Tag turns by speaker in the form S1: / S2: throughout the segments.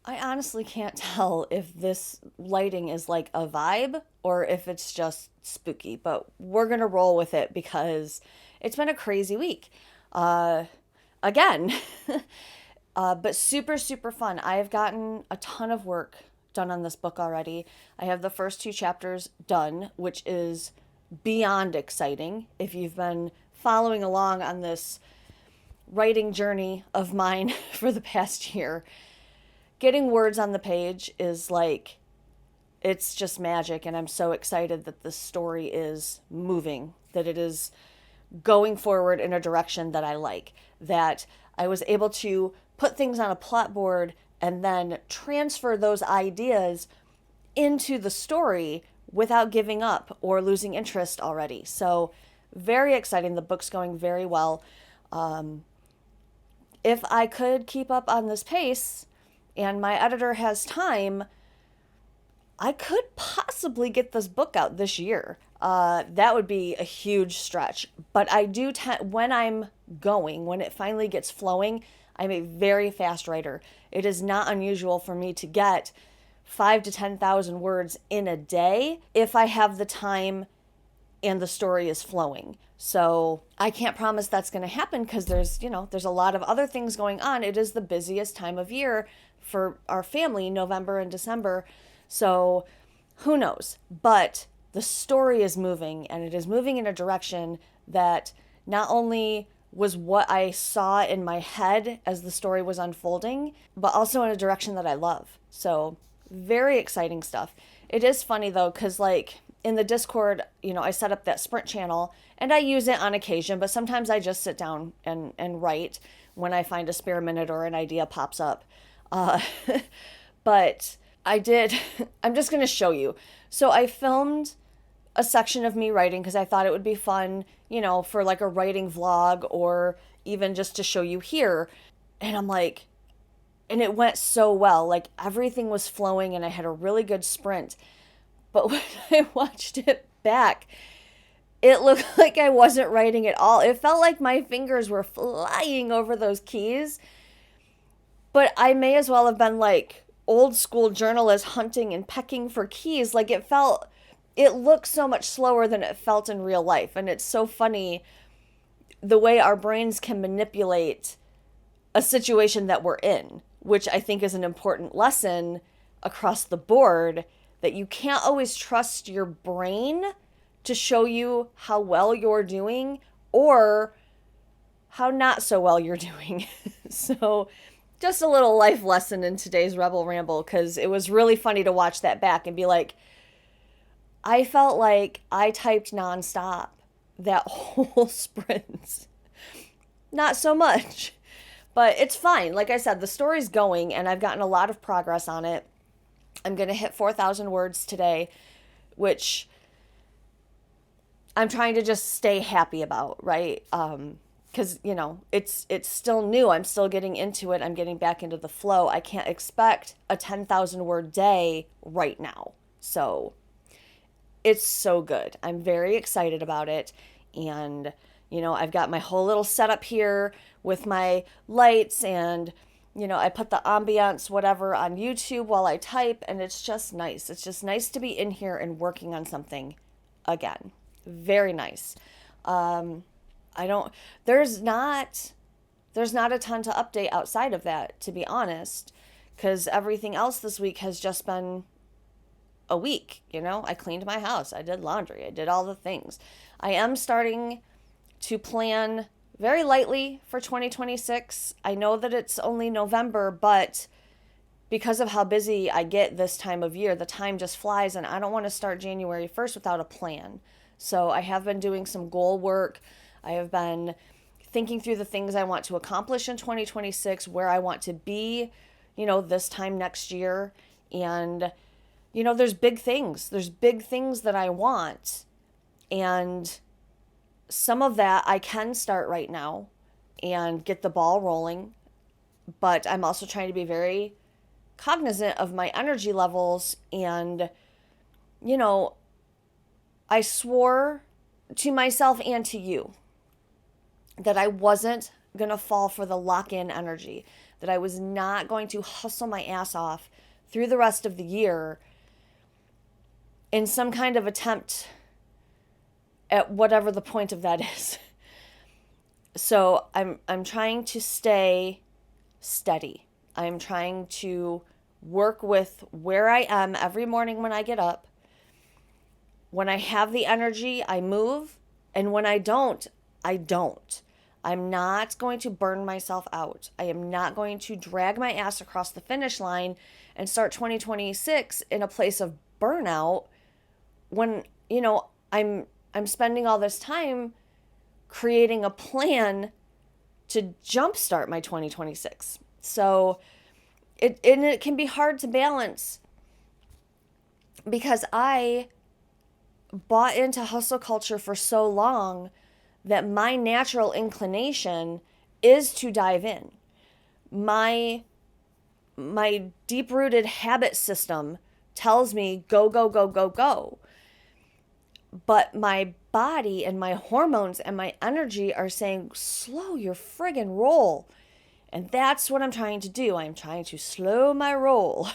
S1: I honestly can't tell if this lighting is like a vibe or if it's just spooky, but we're gonna roll with it because it's been a crazy week. Uh, again, but super, super fun. I have gotten a ton of work done on this book already. I have the first two chapters done, which is beyond exciting. If you've been following along on this writing journey of mine for the past year, getting words on the page is like, it's just magic. And I'm so excited that the story is moving, that it is going forward in a direction that I like, that I was able to put things on a plot board and then transfer those ideas into the story without giving up or losing interest already. So, very exciting. The book's going very well. If I could keep up on this pace and my editor has time, I could possibly get this book out this year. That would be a huge stretch. But I do, when I'm going, when it finally gets flowing, I'm a very fast writer. It is not unusual for me to get 5 to 10,000 words in a day if I have the time and the story is flowing. So I can't promise that's going to happen because there's a lot of other things going on. It is the busiest time of year for our family, November and December. So who knows? But the story is moving, and it is moving in a direction that not only was what I saw in my head as the story was unfolding, but also in a direction that I love. So very exciting stuff. It is funny though, because like in the Discord, I set up that sprint channel and I use it on occasion, but sometimes I just sit down and write when I find a spare minute or an idea pops up. Uh, but I did, I'm just going to show you. So I filmed a section of me writing because I thought it would be fun, for like a writing vlog or even just to show you here. And I'm like, and it went so well. Like everything was flowing and I had a really good sprint. But when I watched it back, it looked like I wasn't writing at all. It felt like my fingers were flying over those keys. But I may as well have been like old school journalists hunting and pecking for keys. Like it looked so much slower than it felt in real life. And it's so funny the way our brains can manipulate a situation that we're in, which I think is an important lesson across the board, that you can't always trust your brain to show you how well you're doing or how not so well you're doing. So just a little life lesson in today's Rebel Ramble, because it was really funny to watch that back and be like, I felt like I typed nonstop that whole sprint. Not so much, but it's fine. Like I said, the story's going and I've gotten a lot of progress on it. I'm going to hit 4,000 words today, which I'm trying to just stay happy about, right? Because, it's still new. I'm still getting into it. I'm getting back into the flow. I can't expect a 10,000 word day right now. So it's so good. I'm very excited about it. And, I've got my whole little setup here with my lights and, I put the ambiance, whatever, on YouTube while I type, and it's just nice. It's just nice to be in here and working on something again. Very nice. I don't, there's not a ton to update outside of that, to be honest, because everything else this week has just been a week. I cleaned my house, I did laundry, I did all the things. I am starting to plan very lightly for 2026. I know that it's only November, but because of how busy I get this time of year, the time just flies, and I don't want to start January 1st without a plan. So I have been doing some goal work. I have been thinking through the things I want to accomplish in 2026, where I want to be, this time next year. And, there's big things. There's big things that I want. And some of that I can start right now and get the ball rolling. But I'm also trying to be very cognizant of my energy levels. And, I swore to myself and to you that I wasn't going to fall for the lock-in energy. that I was not going to hustle my ass off through the rest of the year in some kind of attempt at whatever the point of that is. So I'm trying to stay steady. I'm trying to work with where I am every morning when I get up. When I have the energy, I move. And when I don't, I don't. I'm not going to burn myself out. I am not going to drag my ass across the finish line and start 2026 in a place of burnout when, I'm spending all this time creating a plan to jumpstart my 2026. So it can be hard to balance because I bought into hustle culture for so long that my natural inclination is to dive in. My deep-rooted habit system tells me go, go, go, go, go. But my body and my hormones and my energy are saying, slow your friggin' roll. And that's what I'm trying to do. I'm trying to slow my roll.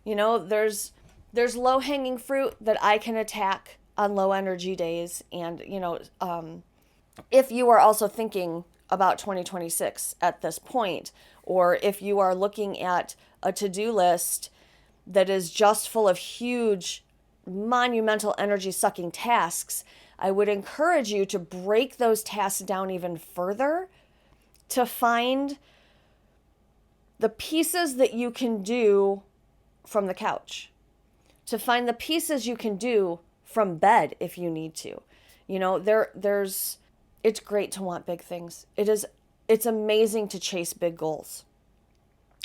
S1: There's low-hanging fruit that I can attack on low energy days. And, if you are also thinking about 2026 at this point, or if you are looking at a to-do list that is just full of huge, monumental energy-sucking tasks, I would encourage you to break those tasks down even further to find the pieces that you can do from the couch, to find the pieces you can do from bed if you need to. It's great to want big things. It's amazing to chase big goals.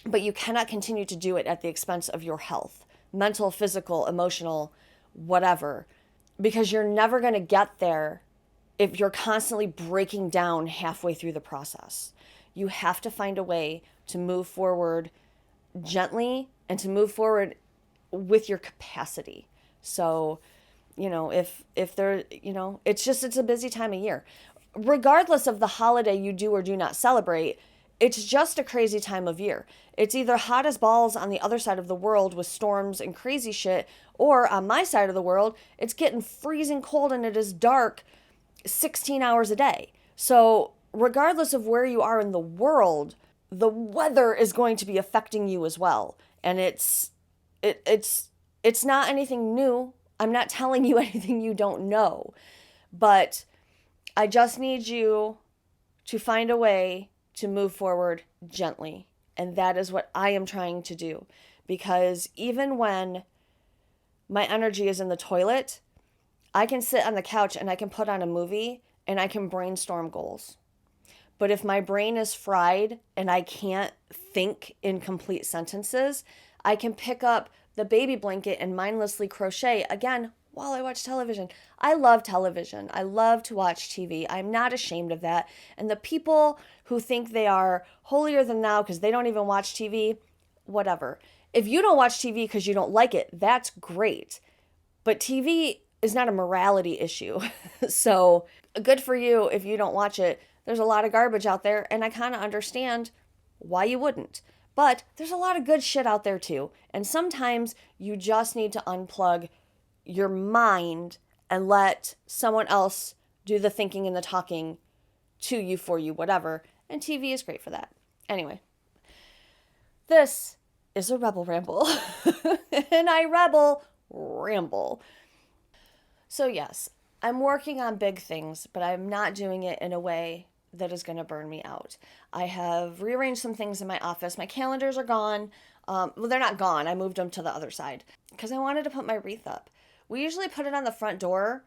S1: But you cannot continue to do it at the expense of your health, mental, physical, emotional, whatever, because you're never going to get there if you're constantly breaking down halfway through the process. You have to find a way to move forward gently and to move forward with your capacity. So, if there, it's a busy time of year. Regardless of the holiday you do or do not celebrate, it's just a crazy time of year. It's either hot as balls on the other side of the world with storms and crazy shit, or on my side of the world, it's getting freezing cold and it is dark 16 hours a day. So regardless of where you are in the world, the weather is going to be affecting you as well. And it's not anything new. I'm not telling you anything you don't know, but I just need you to find a way to move forward gently. And that is what I am trying to do. Because even when my energy is in the toilet, I can sit on the couch and I can put on a movie and I can brainstorm goals. But if my brain is fried and I can't think in complete sentences, I can pick up the baby blanket and mindlessly crochet again while I watch television. I love television. I love to watch TV. I'm not ashamed of that. And the people who think they are holier than thou because they don't even watch TV, whatever. If you don't watch TV because you don't like it, that's great. But TV is not a morality issue. So good for you if you don't watch it. There's a lot of garbage out there, and I kind of understand why you wouldn't. But there's a lot of good shit out there too. And sometimes you just need to unplug your mind and let someone else do the thinking and the talking to you, for you, whatever. And TV is great for that. Anyway, this is a Rebel Ramble. And I ramble. So yes, I'm working on big things, but I'm not doing it in a way that is going to burn me out. I have rearranged some things in my office. My calendars are gone. Well, they're not gone. I moved them to the other side because I wanted to put my wreath up. We usually put it on the front door,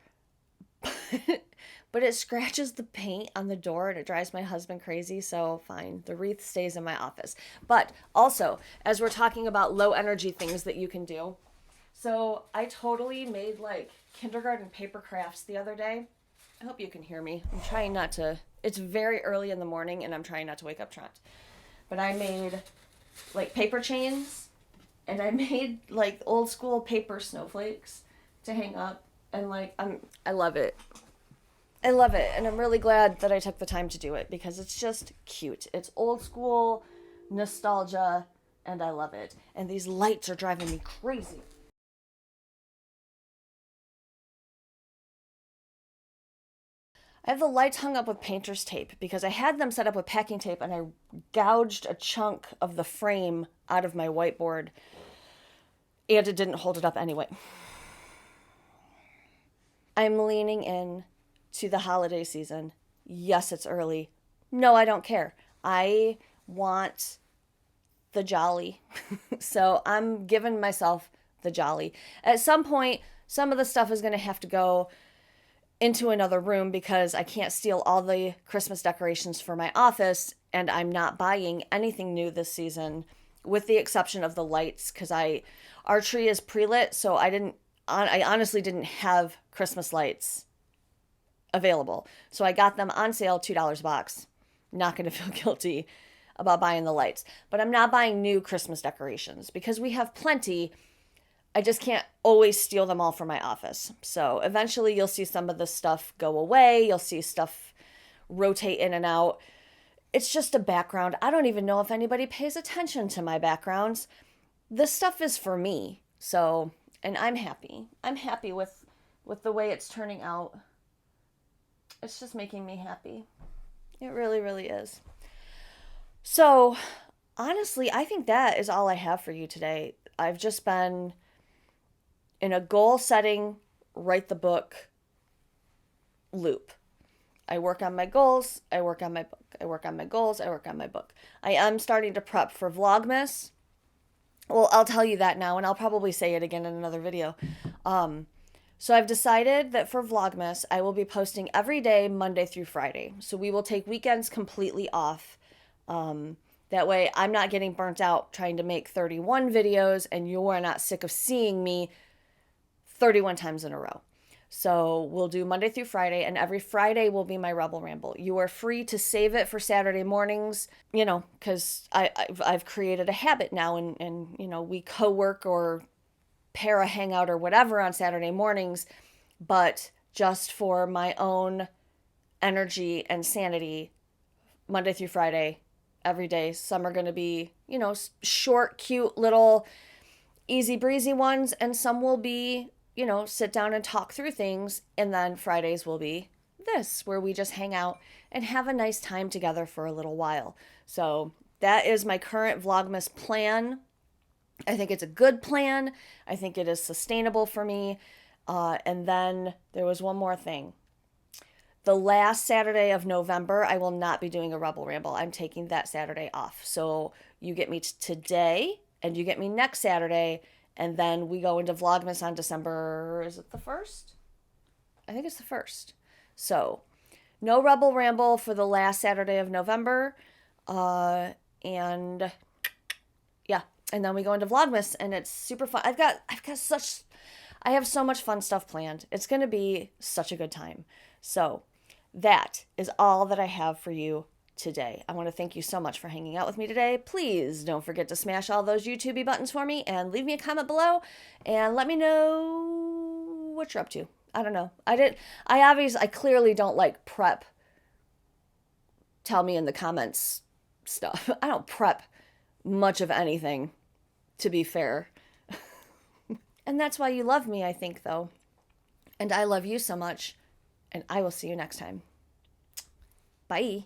S1: but it scratches the paint on the door and it drives my husband crazy. So fine, the wreath stays in my office. But also, as we're talking about low energy things that you can do, so I totally made like kindergarten paper crafts the other day. I hope you can hear me. I'm trying not to. It's very early in the morning and I'm trying not to wake up Trent. But I made like paper chains and I made like old school paper snowflakes to hang up, and like I love it. I love it, and I'm really glad that I took the time to do it because it's just cute. It's old school, nostalgia, and I love it. And these lights are driving me crazy. I have the lights hung up with painter's tape because I had them set up with packing tape and I gouged a chunk of the frame out of my whiteboard and it didn't hold it up anyway. I'm leaning in to the holiday season. Yes, it's early. No, I don't care. I want the jolly. So I'm giving myself the jolly. At some point, some of the stuff is going to have to go into another room because I can't steal all the Christmas decorations for my office, and I'm not buying anything new this season with the exception of the lights because our tree is pre-lit, so I honestly didn't have Christmas lights available. So I got them on sale, $2 a box. Not going to feel guilty about buying the lights, but I'm not buying new Christmas decorations because we have plenty. I just can't always steal them all from my office. So eventually you'll see some of the stuff go away. You'll see stuff rotate in and out. It's just a background. I don't even know if anybody pays attention to my backgrounds. This stuff is for me. So, and I'm happy. I'm happy with the way it's turning out. It's just making me happy. It really, really is. So, honestly, I think that is all I have for you today. I've just been in a goal setting, write the book loop. I work on my goals, I work on my book. I work on my goals, I work on my book. I am starting to prep for Vlogmas. Well, I'll tell you that now, and I'll probably say it again in another video. So I've decided that for Vlogmas, I will be posting every day, Monday through Friday. So we will take weekends completely off. That way I'm not getting burnt out trying to make 31 videos, and you are not sick of seeing me 31 times in a row. So we'll do Monday through Friday, and every Friday will be my Rebel Ramble. You are free to save it for Saturday mornings, because I've created a habit now, and we co-work or para hangout or whatever on Saturday mornings, but just for my own energy and sanity, Monday through Friday, every day. Some are going to be, short, cute, little, easy breezy ones, and some will be, sit down and talk through things. And then Fridays will be this, where we just hang out and have a nice time together for a little while. So that is my current Vlogmas plan. I think it's a good plan. I think it is sustainable for me. And then there was one more thing. The last Saturday of November, I will not be doing a Rebel Ramble. I'm taking that Saturday off. So you get me today, and you get me next Saturday, and then we go into Vlogmas on December, is it the 1st? I think it's the 1st. So no Rebel Ramble for the last Saturday of November. And yeah, and then we go into Vlogmas, and it's super fun. I have so much fun stuff planned. It's going to be such a good time. So that is all that I have for you today. I want to thank you so much for hanging out with me today. Please don't forget to smash all those YouTube buttons for me and leave me a comment below and let me know what you're up to. I don't know. I clearly don't like prep. Tell me in the comments stuff. I don't prep much of anything, to be fair. And that's why you love me, I think, though. And I love you so much. And I will see you next time. Bye.